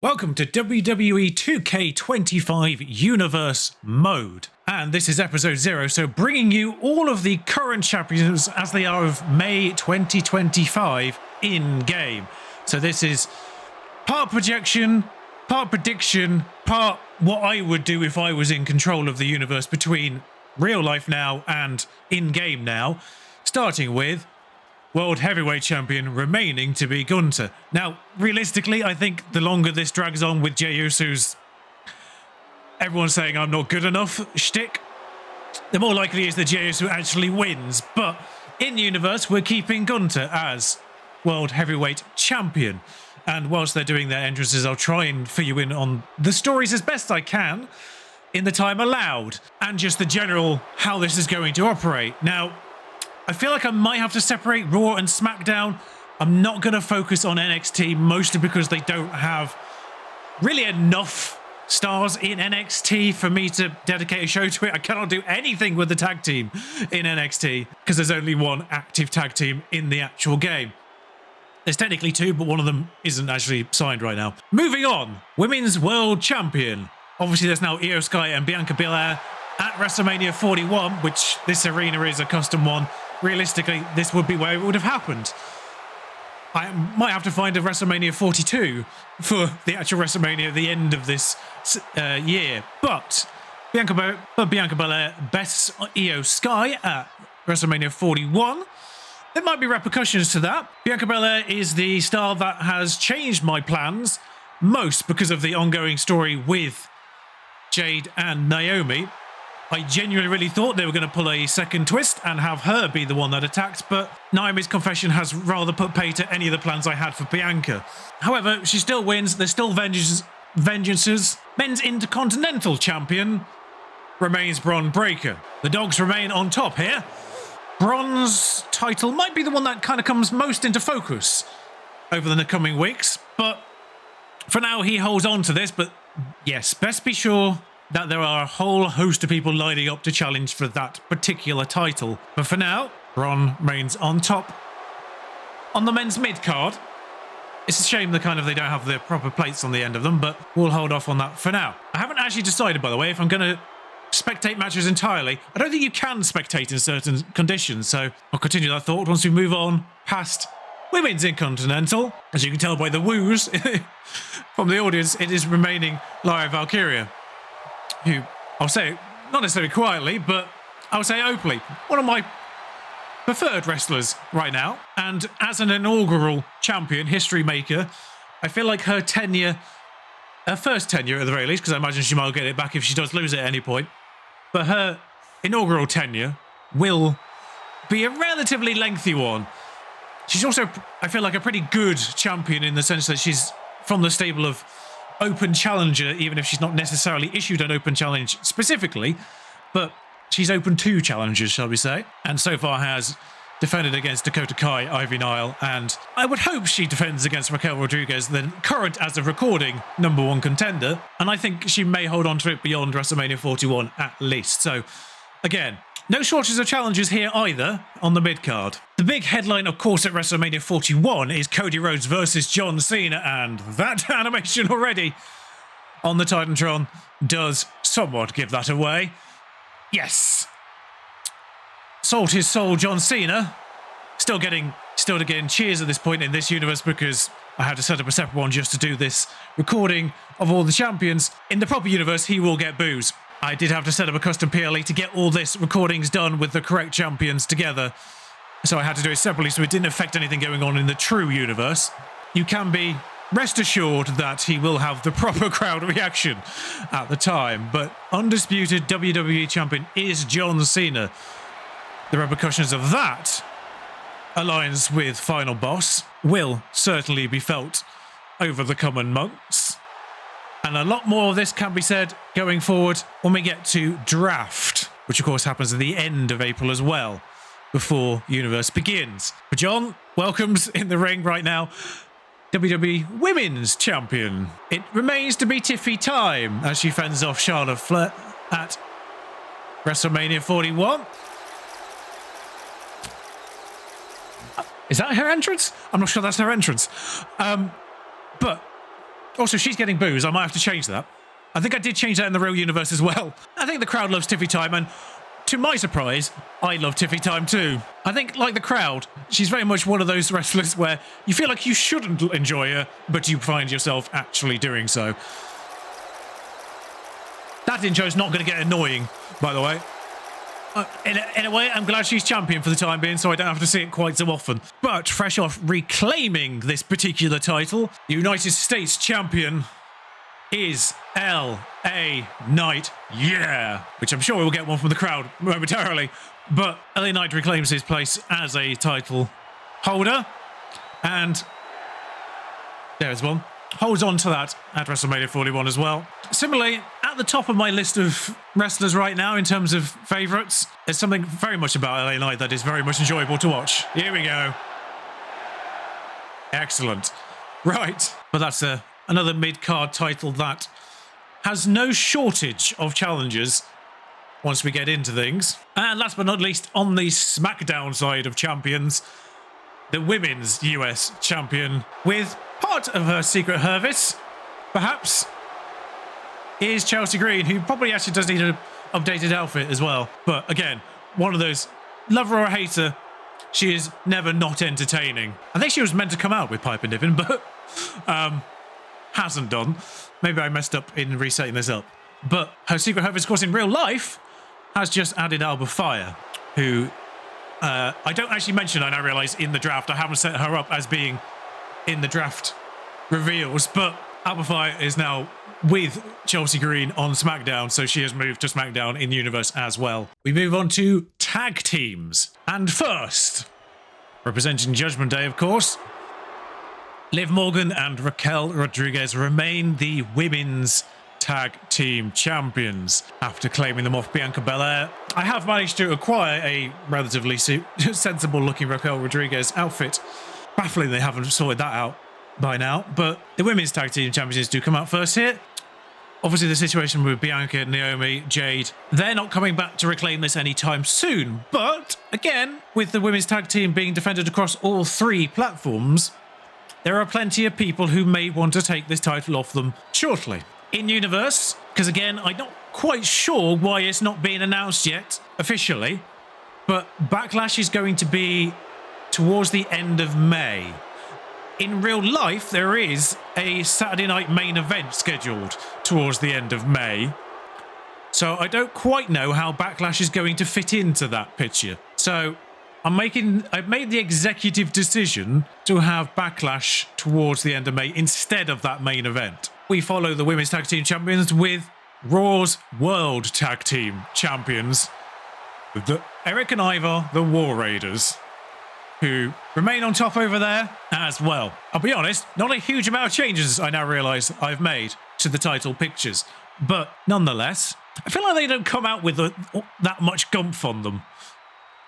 Welcome to WWE 2K25 Universe Mode. And this is episode 0, so bringing you all of the current champions as they are of May 2025 in-game. So this is part projection, part prediction, part what I would do if I was in control of the universe between real life now and in-game now. Starting with World Heavyweight Champion remaining to be Gunther. Now, realistically, I think the longer this drags on with Jey Uso's everyone saying I'm not good enough shtick, the more likely is that Jey Uso actually wins. But in universe, we're keeping Gunther as World Heavyweight Champion. And whilst they're doing their entrances, I'll try and fill you in on the stories as best I can in the time allowed, and just the general how this is going to operate. Now, I feel like I might have to separate Raw and Smackdown. I'm not going to focus on NXT, mostly because they don't have really enough stars in NXT for me to dedicate a show to it. I cannot do anything with the tag team in NXT because there's only one active tag team in the actual game. There's technically two, but one of them isn't actually signed right now. Moving on, Women's World Champion. Obviously, there's now Io Sky and Bianca Belair at WrestleMania 41, which this arena is a custom one. Realistically, this would be where it would have happened. I might have to find a WrestleMania 42 for the actual WrestleMania at the end of this year. But Bianca Belair bests Io Sky at WrestleMania 41. There might be repercussions to that. Bianca Belair is the star that has changed my plans most because of the ongoing story with Jade and Naomi. I genuinely really thought they were going to pull a second twist and have her be the one that attacked, but Naomi's confession has rather put pay to any of the plans I had for Bianca. However, she still wins. There's still vengeances. Men's Intercontinental Champion remains Bron Breakker. The dogs remain on top here. Bron's title might be the one that kind of comes most into focus over the coming weeks, but for now he holds on to this. But yes, best be sure that there are a whole host of people lining up to challenge for that particular title. But for now, Bron remains on top. On the men's mid-card, it's a shame that they don't have the proper plates on the end of them, but we'll hold off on that for now. I haven't actually decided, by the way, if I'm going to spectate matches entirely. I don't think you can spectate in certain conditions, so I'll continue that thought once we move on past Women's Intercontinental. As you can tell by the woos from the audience, it is remaining Lyra Valkyria, who, I'll say, not necessarily quietly, but I'll say openly, one of my preferred wrestlers right now. And as an inaugural champion, history maker, I feel like her tenure, her first tenure at the very least, because I imagine she might get it back if she does lose it at any point, but her inaugural tenure will be a relatively lengthy one. She's also, I feel like, a pretty good champion in the sense that she's from the stable of open challenger, even if she's not necessarily issued an open challenge specifically, but she's open to challenges, shall we say, and so far has defended against Dakota Kai, Ivy Nile, and I would hope she defends against Raquel Rodriguez, the current, as of recording, #1 contender, and I think she may hold on to it beyond WrestleMania 41 at least. So again, no shortage of challenges here either on the mid-card. The big headline, of course, at WrestleMania 41 is Cody Rhodes versus John Cena, and that animation already on the Titantron does somewhat give that away. Yes. Sold his soul, John Cena. Still getting cheers at this point in this universe because I had to set up a separate one just to do this recording of all the champions. In the proper universe, he will get boos. I did have to set up a custom PLE to get all this recordings done with the correct champions together. So I had to do it separately so it didn't affect anything going on in the true universe. You can be rest assured that he will have the proper crowd reaction at the time. But undisputed WWE Champion is John Cena. The repercussions of that alliance with Final Boss will certainly be felt over the coming months. And a lot more of this can be said going forward when we get to Draft, which of course happens at the end of April as well, before Universe begins. But John welcomes in the ring right now WWE Women's Champion. It remains to be Tiffy time as she fends off Charlotte Flair at WrestleMania 41. Is that her entrance? I'm not sure that's her entrance. But Also, she's getting boos. I might have to change that. I think I did change that in the real universe as well. I think the crowd loves Tiffy Time, and to my surprise, I love Tiffy Time too. I think, like the crowd, she's very much one of those wrestlers where you feel like you shouldn't enjoy her, but you find yourself actually doing so. That intro is not going to get annoying, by the way. In a way, I'm glad she's champion for the time being, so I don't have to see it quite so often. But fresh off reclaiming this particular title, the United States champion is LA Knight, yeah! Which I'm sure we'll get one from the crowd momentarily. But LA Knight reclaims his place as a title holder, and there's one. Holds on to that at WrestleMania 41 as well. Similarly, at the top of my list of wrestlers right now in terms of favourites, there's something very much about LA Knight that is very much enjoyable to watch. Here we go. Excellent. Right, but that's another mid-card title that has no shortage of challenges once we get into things. And last but not least, on the Smackdown side of champions, the Women's US Champion, with part of her secret service, perhaps, is Chelsea Green, who probably actually does need an updated outfit as well. But again, one of those, love her or hate her, she is never not entertaining. I think she was meant to come out with Piper Niven, but hasn't done. Maybe I messed up in resetting this up. But her secret service, of course, in real life, has just added Alba Fire, who I don't actually mention, I now realise, in the draft. I haven't set her up as being in the draft reveals, but Alba Fire is now with Chelsea Green on SmackDown, so she has moved to SmackDown in universe as well. We move on to tag teams. And first, representing Judgment Day, of course, Liv Morgan and Raquel Rodriguez remain the women's tag team champions after claiming them off Bianca Belair. I have managed to acquire a relatively sensible looking Raquel Rodriguez outfit. Baffling they haven't sorted that out by now, but the women's tag team champions do come out first here. Obviously the situation with Bianca, Naomi, Jade, they're not coming back to reclaim this anytime soon, but again, with the women's tag team being defended across all three platforms, there are plenty of people who may want to take this title off them shortly. In universe, because again, I'm not quite sure why it's not being announced yet officially, but Backlash is going to be towards the end of May. In real life, there is a Saturday night main event scheduled towards the end of May. So I don't quite know how Backlash is going to fit into that picture. So I've made the executive decision to have Backlash towards the end of May instead of that main event. We follow the women's tag team champions with Raw's World Tag Team Champions, Eric and Ivar, the War Raiders, who remain on top over there as well. I'll be honest, not a huge amount of changes I now realise I've made to the title pictures, but nonetheless, I feel like they don't come out with that much gumph on them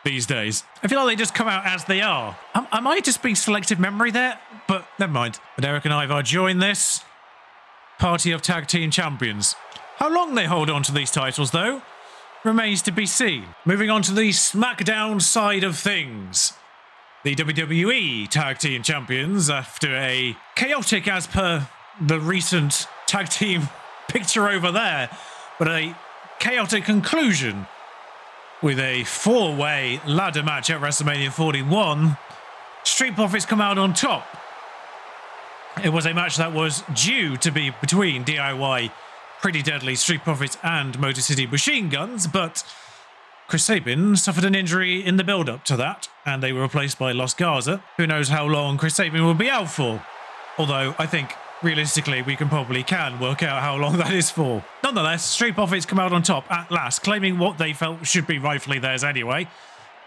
these days. I feel like they just come out as they are. I might just be selective memory there, but never mind. But Eric and Ivar join this party of tag team champions. How long they hold on to these titles, though, remains to be seen. Moving on to the SmackDown side of things. The WWE Tag Team Champions, after a chaotic, as per the recent tag team picture over there, but a chaotic conclusion with a four-way ladder match at WrestleMania 41, Street Profits come out on top. It was a match that was due to be between DIY, Pretty Deadly, Street Profits and Motor City Machine Guns, but Chris Sabin suffered an injury in the build-up to that, and they were replaced by Los Garza. Who knows how long Chris Sabin will be out for? Although, I think, realistically, we can work out how long that is for. Nonetheless, Street Profits come out on top at last, claiming what they felt should be rightfully theirs anyway,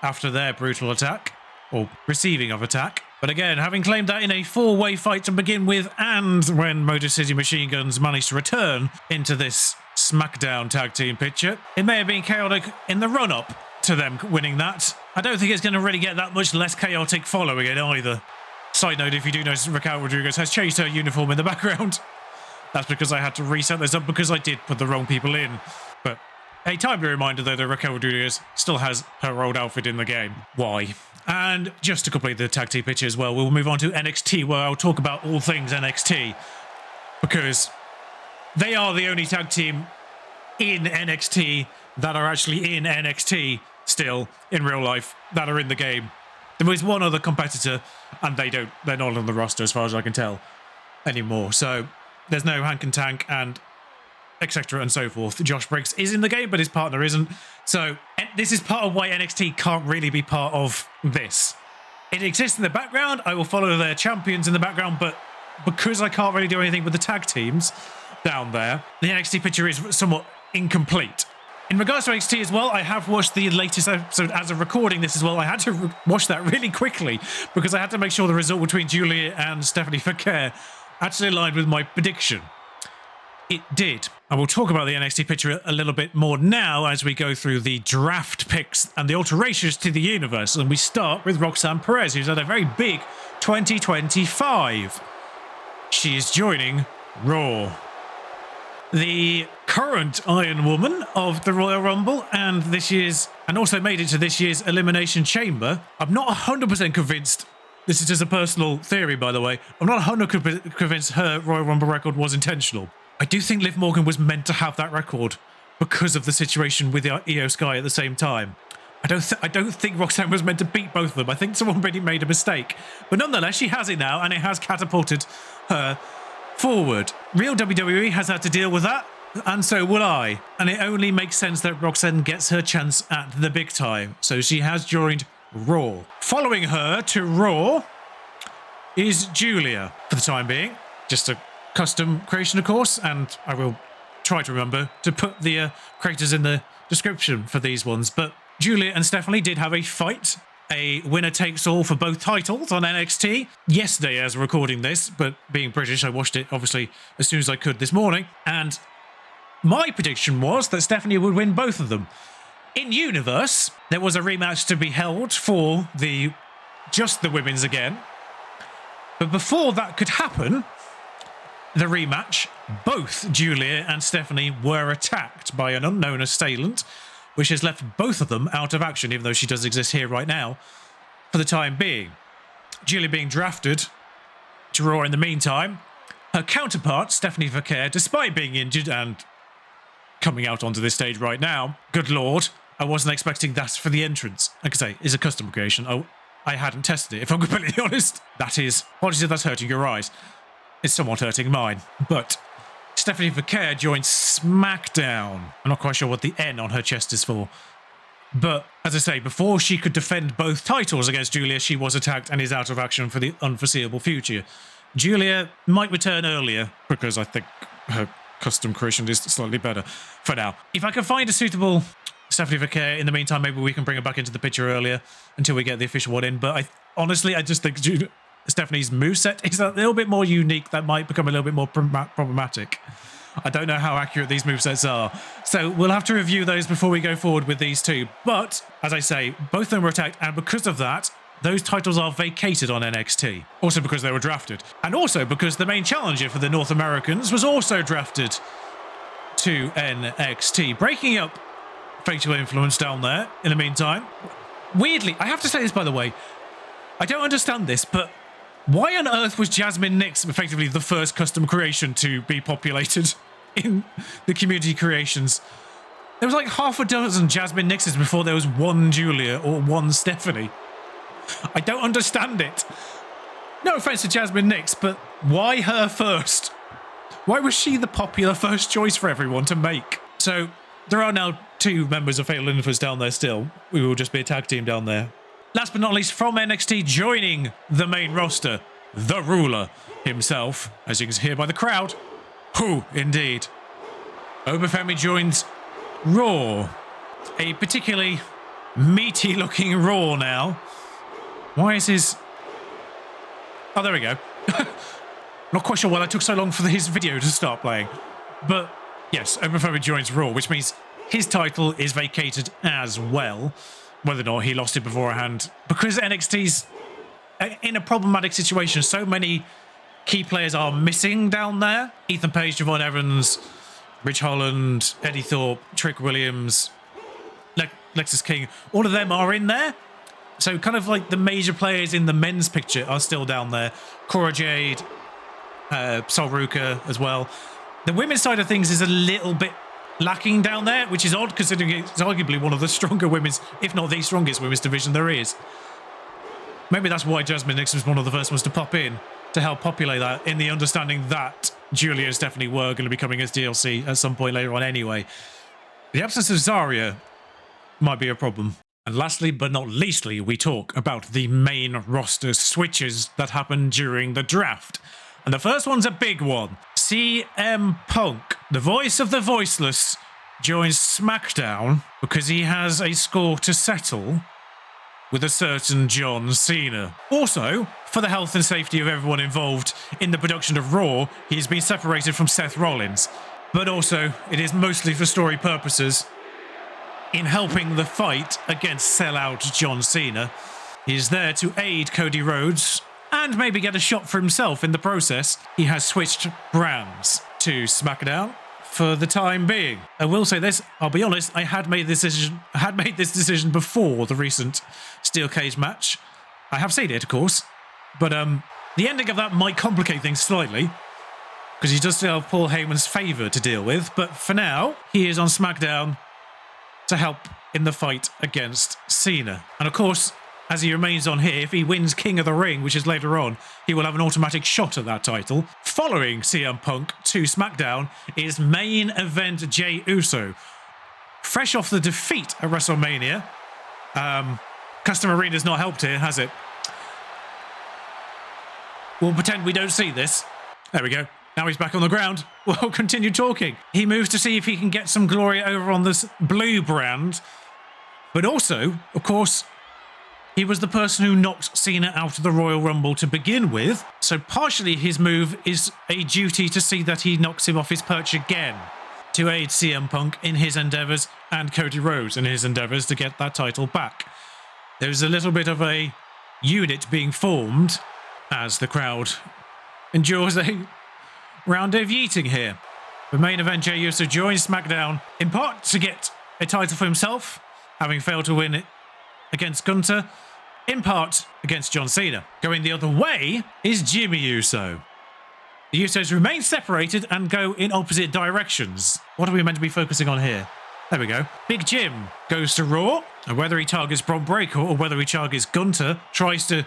after their brutal attack, or receiving of attack. But again, having claimed that in a four-way fight to begin with, and when Motor City Machine Guns managed to return into this SmackDown tag team picture, it may have been chaotic in the run-up to them winning that. I don't think it's going to really get that much less chaotic following it either. Side note, if you do notice, Raquel Rodriguez has changed her uniform in the background. That's because I had to reset this up because I did put the wrong people in. But a timely reminder, though, that Raquel Rodriguez still has her old outfit in the game. Why? And just to complete the tag team picture as well, we'll move on to NXT, where I'll talk about all things NXT. because they are the only tag team in NXT that are actually in NXT still in real life, that are in the game. There is one other competitor, and they're not on the roster as far as I can tell anymore. So there's no Hank and Tank and etc. and so forth. Josh Briggs is in the game, but his partner isn't. So this is part of why NXT can't really be part of this. It exists in the background. I will follow their champions in the background, but because I can't really do anything with the tag teams down there, the NXT picture is somewhat incomplete. In regards to NXT as well, I have watched the latest episode as of recording this as well. I had to watch that really quickly because I had to make sure the result between Julia and Stephanie Fouquet actually aligned with my prediction. It did. I will talk about the NXT picture a little bit more now as we go through the draft picks and the alterations to the universe. And we start with Roxanne Perez, who's had a very big 2025. She is joining Raw. The current Iron Woman of the Royal Rumble and also made it to this year's Elimination Chamber. I'm not 100% convinced. This is just a personal theory, by the way. I'm not 100% convinced her Royal Rumble record was intentional. I do think Liv Morgan was meant to have that record because of the situation with Io Sky at the same time. I don't think Roxanne was meant to beat both of them. I think someone really made a mistake. But nonetheless, she has it now, and it has catapulted her forward. Real WWE has had to deal with that, and so will I. And it only makes sense that Roxanne gets her chance at the big time. So she has joined Raw. Following her to Raw is Julia for the time being. Just a custom creation, of course, and I will try to remember to put the creators in the description for these ones. But Julia and Stephanie did have a fight, a winner takes all for both titles on NXT yesterday as we're recording this, but being British, I watched it obviously as soon as I could this morning, and my prediction was that Stephanie would win both of them. In Universe, there was a rematch to be held for just the women's again, but before that could happen, the rematch, both Julia and Stephanie were attacked by an unknown assailant, which has left both of them out of action, even though she does exist here right now, for the time being. Julia being drafted to Raw in the meantime. Her counterpart, Stephanie Fouquet, despite being injured and coming out onto this stage right now, good lord, I wasn't expecting that for the entrance. Like I say, is a custom creation. Oh, I hadn't tested it, if I'm completely honest. That is, apologies if that's hurting your eyes. It's somewhat hurting mine. But Stephanie Fouquet joined Smackdown. I'm not quite sure what the N on her chest is for. But, as I say, before she could defend both titles against Julia, she was attacked and is out of action for the unforeseeable future. Julia might return earlier, because I think her custom creation is slightly better for now. If I can find a suitable Stephanie Fouquet in the meantime, maybe we can bring her back into the picture earlier until we get the official one in. But honestly, I just think Stephanie's moveset is a little bit more unique. That might become a little bit more problematic. I don't know how accurate these movesets are. So we'll have to review those before we go forward with these two. But, as I say, both of them were attacked, and because of that, those titles are vacated on NXT. Also because they were drafted. And also because the main challenger for the North Americans was also drafted to NXT, breaking up Fatal Influence down there in the meantime. Weirdly, I have to say this, by the way, I don't understand this, but why on earth was Jasmine Nix effectively the first custom creation to be populated in the community creations? There was like half a dozen Jasmine Nixes before there was one Julia or one Stephanie. I don't understand it. No offense to Jasmine Nix, but why her first? Why was she the popular first choice for everyone to make? So there are now two members of Fatal Influence down there still. We will just be a tag team down there. Last but not least, from NXT, joining the main roster, the ruler himself, as you can hear by the crowd. Who, indeed. Obafemi joins Raw. A particularly meaty-looking Raw now. Why is his... Oh, there we go. Not quite sure why it took so long for his video to start playing. But, yes, Obafemi joins Raw, which means his title is vacated as well. Whether or not he lost it beforehand. Because NXT's in a problematic situation, so many key players are missing down there. Ethan Page, Javon Evans, Rich Holland, Eddie Thorpe, Trick Williams, Lexus King. All of them are in there. So kind of like the major players in the men's picture are still down there. Cora Jade, Sol Ruka as well. The women's side of things is a little bit lacking down there, which is odd considering it's arguably one of the stronger women's, if not the strongest women's division there is. Maybe that's why Jasmine Nix was one of the first ones to pop in to help populate that, in the understanding that Julia and Stephanie were going to be coming as DLC at some point later on anyway. The absence of Zarya might be a problem. And lastly, but not leastly, we talk about the main roster switches that happened during the draft. And the first one's a big one. CM Punk, the voice of the voiceless, joins SmackDown because he has a score to settle with a certain John Cena. Also, for the health and safety of everyone involved in the production of Raw, he has been separated from Seth Rollins. But also, it is mostly for story purposes. In helping the fight against sellout John Cena, he is there to aid Cody Rhodes and maybe get a shot for himself in the process. He has switched brands to SmackDown for the time being. I will say this, I'll be honest, I had made this decision before the recent steel cage match. I have seen it, of course, but the ending of that might complicate things slightly because he does still have Paul Heyman's favour to deal with, but for now, he is on SmackDown to help in the fight against Cena. And of course, as he remains on here, if he wins King of the Ring, which is later on, he will have an automatic shot at that title. Following CM Punk to SmackDown is main event Jey Uso. Fresh off the defeat at WrestleMania. Custom Arena's not helped here, has it? We'll pretend we don't see this. There we go. Now he's back on the ground. We'll continue talking. He moves to see if he can get some glory over on this blue brand. But also, of course, he was the person who knocked Cena out of the Royal Rumble to begin with. So partially his move is a duty to see that he knocks him off his perch again, to aid CM Punk in his endeavours and Cody Rhodes in his endeavours to get that title back. There's a little bit of a unit being formed as the crowd endures a round of yeeting here. The main event, Jey Uso joins SmackDown in part to get a title for himself, having failed to win it against Gunther, in part against John Cena. Going the other way is Jimmy Uso. The Usos remain separated and go in opposite directions. What are we meant to be focusing on here? There we go. Big Jim goes to Raw, and whether he targets Braun Breaker or whether he targets Gunther, tries to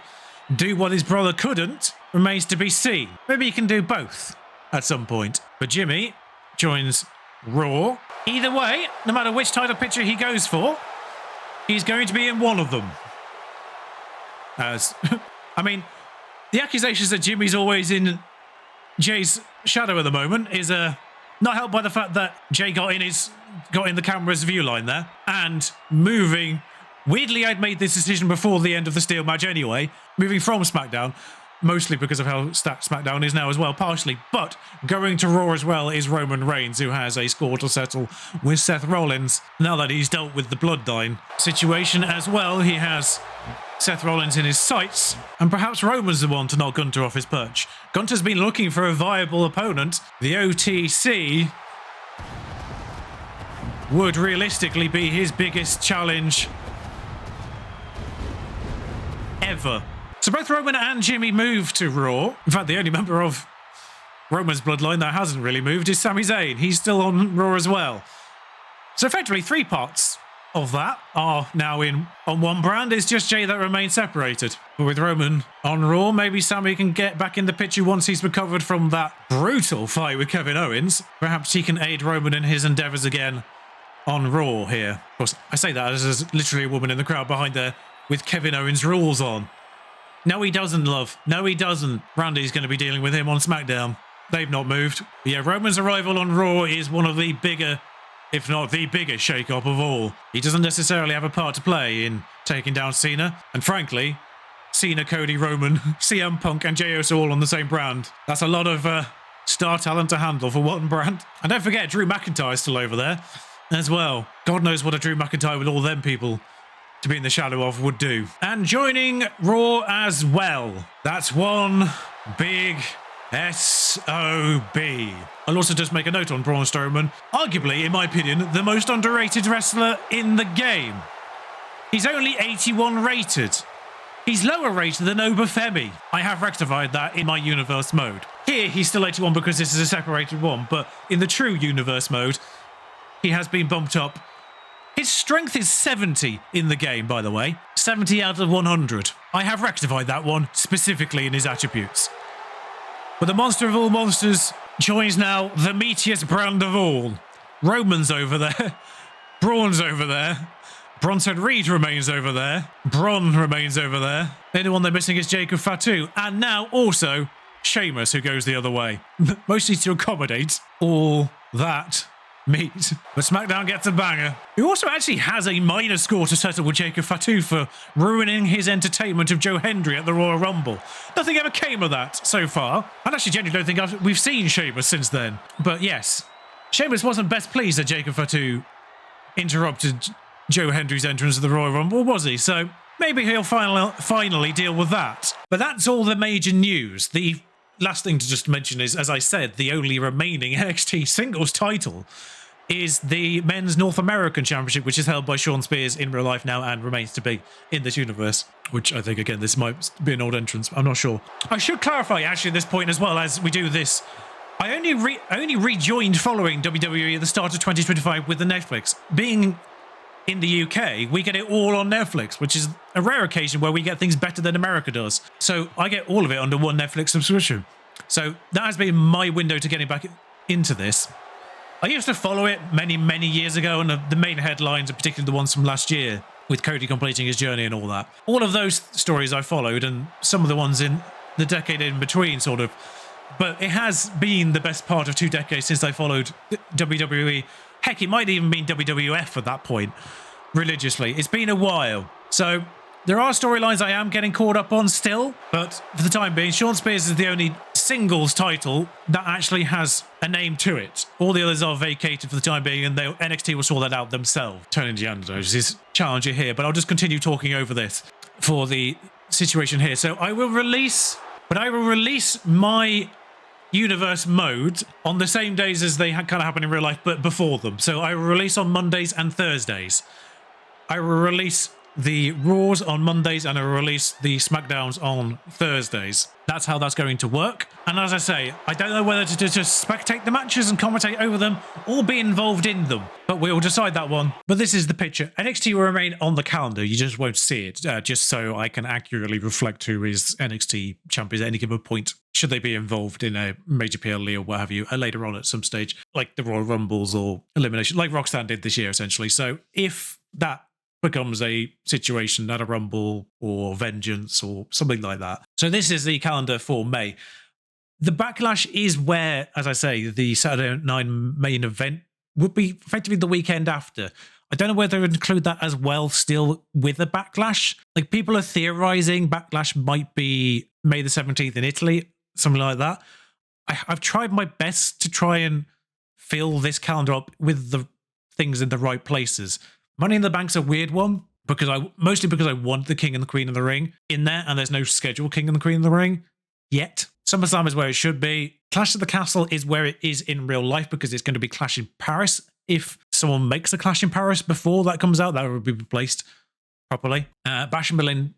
do what his brother couldn't, remains to be seen. Maybe he can do both at some point. But Jimmy joins Raw. Either way, no matter which title picture he goes for, he's going to be in one of them. I mean, the accusations that Jimmy's always in Jay's shadow at the moment is not helped by the fact that Jay got in the camera's view line there and moving. Weirdly, I'd made this decision before the end of the steel match anyway, moving from SmackDown, mostly because of how stacked SmackDown is now as well, partially. But going to Raw as well is Roman Reigns, who has a score to settle with Seth Rollins. Now that he's dealt with the Bloodline situation as well, he has Seth Rollins in his sights, and perhaps Roman's the one to knock Gunther off his perch. Gunther's been looking for a viable opponent. The OTC would realistically be his biggest challenge ever. So both Roman and Jimmy moved to Raw. In fact, the only member of Roman's bloodline that hasn't really moved is Sami Zayn. He's still on Raw as well. So effectively, three parts of that are now on one brand. It's just Jay that remains separated. But with Roman on Raw, maybe Sami can get back in the picture once he's recovered from that brutal fight with Kevin Owens. Perhaps he can aid Roman in his endeavours again on Raw here. Of course, I say that as there's literally a woman in the crowd behind there with Kevin Owens rules on. No, he doesn't, love. No, he doesn't. Randy's going to be dealing with him on SmackDown. They've not moved. But yeah, Roman's arrival on Raw is one of the bigger, if not the biggest shake-up of all. He doesn't necessarily have a part to play in taking down Cena. And frankly, Cena, Cody, Roman, CM Punk and Jey Uso all on the same brand. That's a lot of star talent to handle for one brand. And don't forget, Drew McIntyre's still over there as well. God knows what a Drew McIntyre with all them people to be in the shadow of would do. And joining Raw as well, that's one big SOB. I'll also just make a note on Braun Strowman. Arguably, in my opinion, the most underrated wrestler in the game. He's only 81 rated. He's lower rated than Obafemi. I have rectified that in my universe mode. Here, he's still 81 because this is a separated one, but in the true universe mode, he has been bumped up. His strength is 70 in the game, by the way. 70 out of 100. I have rectified that one, specifically in his attributes. But the monster of all monsters joins now the meatiest brand of all. Roman's over there. Braun's over there. Bronson Reed remains over there. Braun remains over there. The only one they're missing is Jacob Fatu. And now also Sheamus, who goes the other way. Mostly to accommodate all that meat. But SmackDown gets a banger. Who also actually has a minor score to settle with Jacob Fatu for ruining his entertainment of Joe Hendry at the Royal Rumble. Nothing ever came of that so far. I actually genuinely don't think we've seen Sheamus since then. But yes, Sheamus wasn't best pleased that Jacob Fatu interrupted Joe Hendry's entrance to the Royal Rumble, was he? So maybe he'll finally deal with that. But that's all the major news. The last thing to just mention is, as I said, the only remaining NXT singles title is the Men's North American Championship, which is held by Shawn Spears in real life now and remains to be in this universe, which I think, again, this might be an old entrance. I'm not sure. I should clarify, actually, at this point as well, as we do this, I only rejoined following WWE at the start of 2025 with the Netflix. Being in the UK, we get it all on Netflix, which is a rare occasion where we get things better than America does. So I get all of it under one Netflix subscription. So that has been my window to getting back into this. I used to follow it many, many years ago, and the main headlines, and particularly the ones from last year, with Cody completing his journey and all that. All of those stories I followed, and some of the ones in the decade in between, sort of. But it has been the best part of 2 decades since I followed WWE. Heck, it might even been WWF at that point, religiously. It's been a while. So there are storylines I am getting caught up on still, but for the time being, Shawn Spears is the only singles title that actually has a name to it. All the others are vacated for the time being, and NXT will sort that out themselves. Turning to Yandos is challenger here, but I'll just continue talking over this for the situation here. So I will release my universe mode on the same days as they kind of happen in real life, but before them. So I will release on Mondays and Thursdays. I will release the Raws on Mondays and I will release the Smackdowns on Thursdays. That's how that's going to work. And as I say, I don't know whether to just spectate the matches and commentate over them or be involved in them, but we'll decide that one. But this is the picture. NXT will remain on the calendar. You just won't see it, just so I can accurately reflect who is NXT champions at any given point, should they be involved in a major PLE or what have you, later on at some stage, like the Royal Rumbles or Elimination, like Roxanne did this year, essentially. So if that becomes a situation at a Rumble or Vengeance or something like that. So this is the calendar for May. The Backlash is where, as I say, the Saturday Night main event would be effectively the weekend after. I don't know whether to include that as well still with the Backlash. Like, people are theorizing Backlash might be May the 17th in Italy, something like that. I've tried my best to try and fill this calendar up with the things in the right places. Money in the Bank's a weird one, mostly because I want the King and the Queen of the Ring in there, and there's no scheduled King and the Queen of the Ring yet. SummerSlam is where it should be. Clash at the Castle is where it is in real life because it's going to be Clash in Paris. If someone makes a Clash in Paris before that comes out, that would be placed properly. Bash in Berlin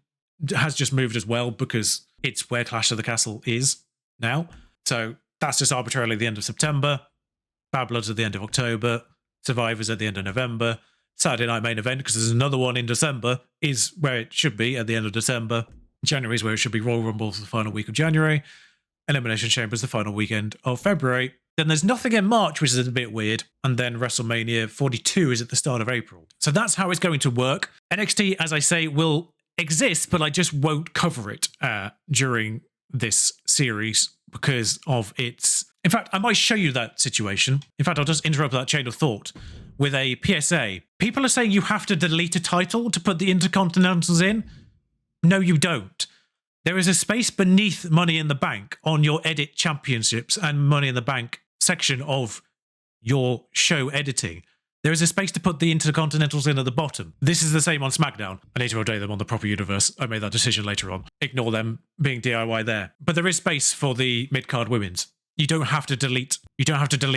has just moved as well because it's where Clash at the Castle is now. So that's just arbitrarily the end of September. Bad Blood's at the end of October. Survivor's at the end of November. Saturday Night Main Event, because there's another one in December, is where it should be at the end of December. January is where it should be. Royal Rumble for the final week of January. Elimination Chamber is the final weekend of February. Then there's nothing in March, which is a bit weird. And then WrestleMania 42 is at the start of April. So that's how it's going to work. NXT, as I say, will exist, but I just won't cover it during this series because of its... In fact, I might show you that situation. In fact, I'll just interrupt that chain of thought with a PSA. People are saying you have to delete a title to put the Intercontinentals in. No, you don't. There is a space beneath Money in the Bank on your Edit Championships and Money in the Bank section of your show editing. There is a space to put the Intercontinentals in at the bottom. This is the same on SmackDown. I need to update them on the proper universe. I made that decision later on. Ignore them being DIY there. But there is space for the mid-card women's. You don't have to delete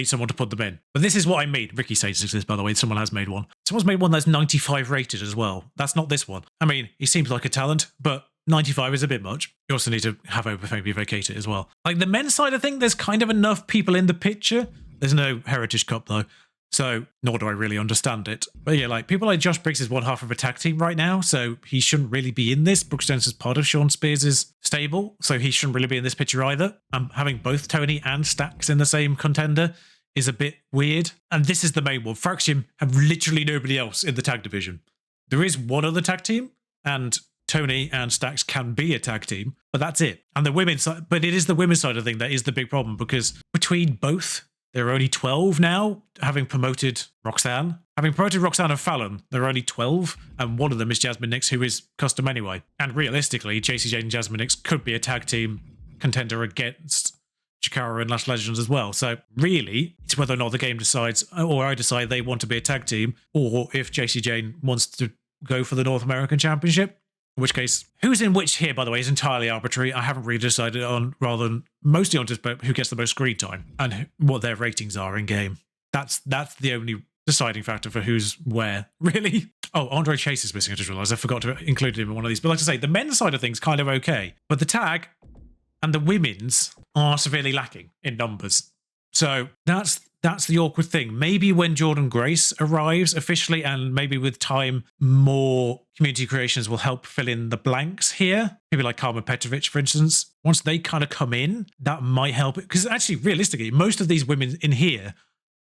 someone to put them in. But this is what I made. Ricky says this, by the way. Someone has made one. Someone's made one that's 95 rated as well. That's not this one. I mean, he seems like a talent, but 95 is a bit much. You also need to have maybe vacate it as well. Like the men's side of things, there's kind of enough people in the picture. There's no Heritage Cup though, so nor do I really understand it. But yeah, like people like Josh Briggs is one half of a tag team right now, so he shouldn't really be in this. Brooks Jones is part of Sean Spears' stable, so he shouldn't really be in this picture either. Having both Tony and Stacks in the same contender is a bit weird. And this is the main one. Fraxium have literally nobody else in the tag division. There is one other tag team, and Tony and Stacks can be a tag team, but that's it. And the women's side, but it is the women's side of the thing that is the big problem, because between both, there are only 12 now, having promoted Roxanne. Having promoted Roxanne and Fallon, there are only 12, and one of them is Jasmine Nix, who is custom anyway. And realistically, JC Jane and Jasmine Nix could be a tag team contender against Chikara and Lash Legends as well. So really, it's whether or not the game decides, or I decide they want to be a tag team, or if JC Jane wants to go for the North American Championship. In which case, who's in which here, by the way, is entirely arbitrary. I haven't really decided on, rather than mostly on just who gets the most screen time and what their ratings are in game. That's the only deciding factor for who's where, really. Oh, Andre Chase is missing. I just realised I forgot to include him in one of these. But like I say, the men's side of things kind of okay, but the tag and the women's are severely lacking in numbers. So that's the awkward thing. Maybe when Jordan Grace arrives officially, and maybe with time, more community creations will help fill in the blanks here. Maybe like Carmen Petrovic, for instance. Once they kind of come in, that might help it. Because actually, realistically, most of these women in here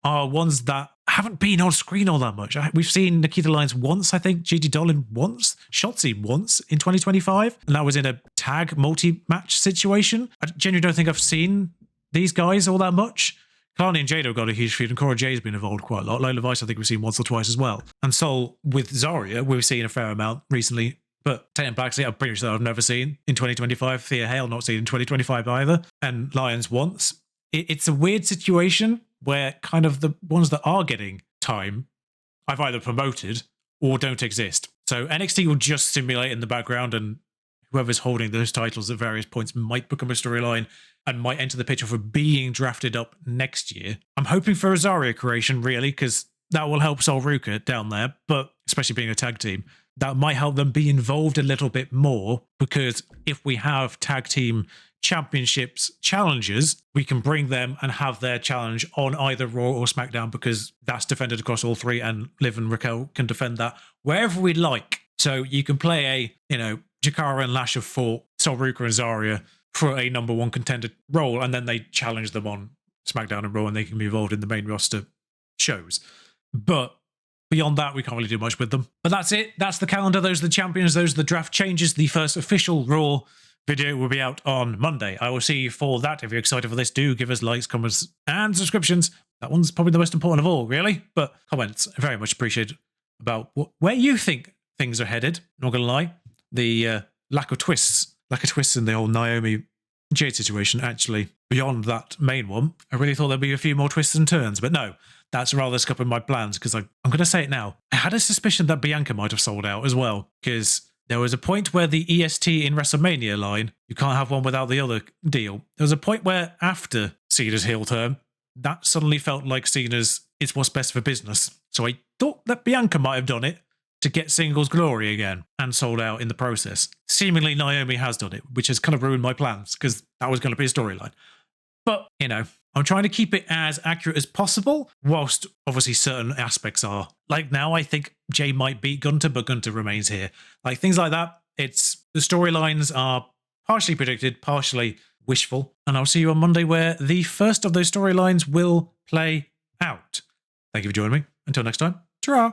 are ones that haven't been on screen all that much. We've seen Nikita Lyons once, I think, Gigi Dolan once, Shotzi once in 2025, and that was in a tag multi-match situation. I genuinely don't think I've seen these guys all that much. Kalani and Jada have got a huge feud, and Cora Jay's been involved quite a lot. Lola Vice, I think we've seen once or twice as well. And Sol with Zarya, we've seen a fair amount recently. But Tatum Blacksley, I'm pretty sure I've never seen in 2025. Thea Hale, not seen in 2025 either. And Lyons once. It's a weird situation where kind of the ones that are getting time, I've either promoted or don't exist. So NXT will just simulate in the background, and whoever's holding those titles at various points might become a storyline and might enter the picture for being drafted up next year. I'm hoping for a Zarya creation, really, because that will help Sol Ruka down there, but especially being a tag team, that might help them be involved a little bit more, because if we have tag team championships challenges, we can bring them and have their challenge on either Raw or SmackDown, because that's defended across all three, and Liv and Raquel can defend that wherever we like. So you can play a, Jakara and Lash have fought Sol Ruka and Zarya for a number one contender role, and then they challenge them on SmackDown and Raw, and they can be involved in the main roster shows. But beyond that, we can't really do much with them. But that's it. That's the calendar. Those are the champions. Those are the draft changes. The first official Raw video will be out on Monday. I will see you for that. If you're excited for this, do give us likes, comments, and subscriptions. That one's probably the most important of all, really. But comments, very much appreciated about where you think things are headed. Not going to lie. The lack of twists in the whole Naomi Jade situation, actually, beyond that main one. I really thought there'd be a few more twists and turns, but no, that's rather scupping my plans, because I'm going to say it now. I had a suspicion that Bianca might have sold out as well, because there was a point where the EST in WrestleMania line, you can't have one without the other deal. There was a point where after Cena's heel turn, that suddenly felt like Cena's it's what's best for business. So I thought that Bianca might have done it to get singles glory again, and sold out in the process. Seemingly Naomi has done it, which has kind of ruined my plans, because that was going to be a storyline. But, I'm trying to keep it as accurate as possible, whilst obviously certain aspects are. Like now, I think Jay might beat Gunther, but Gunther remains here. Like things like that, the storylines are partially predicted, partially wishful. And I'll see you on Monday, where the first of those storylines will play out. Thank you for joining me. Until next time, ta-ra!